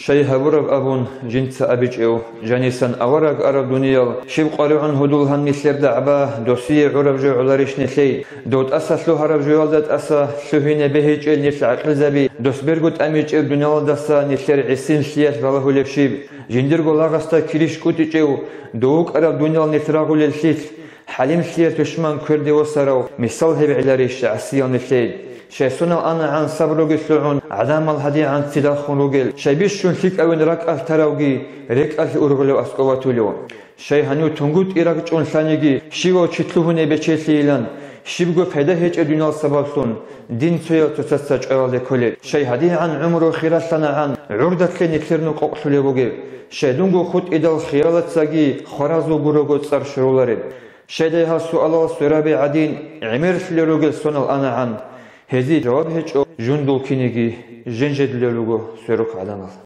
شيها برب أبون جنس أبيجيو جانيسان أورق أرب دنيال شيب قارعون هدول هنسير دعبا دوسي عرب جو علاريش نسي دوت أسا سلو هرب جوال دات أسا سلوهين بهيج نسل عقل زبي دوس برغوت أميج دنيال داسا نسير عسين سيال فالهو لبشيب جندر غلاغستا كريش كوتيجيو دوك أرب دنيال نسراغو للسيس حليم سير تشمان كردي وسراو مثال هب علاريش عسيان نسيد شيسونا أنا عن صبروجي سلعون عدم الهدي عن سلاح خروجل شيبيش شون فيك أوين راك التراوجي ريك الأورغلو أسقواتوليو شيء هنيو تنقط إيراك جون ثانيجي شيو تشتلوهن بتشيلان شيبجو فدا هيج الدنيا سبابسون دين سويا تسسج أول كله شيء هدي عن عمره خير سنة عن عردة كني كثرنو قصليوجي شيء دونجو خد إدال خيالات ساجي خرازو بروجو صار شرولارد شيء ده سؤال سرابي عدين عمر سلروجل سونال أنا عن هذه جواب هيك جندول كينيجي جنجد للوجو سيروك على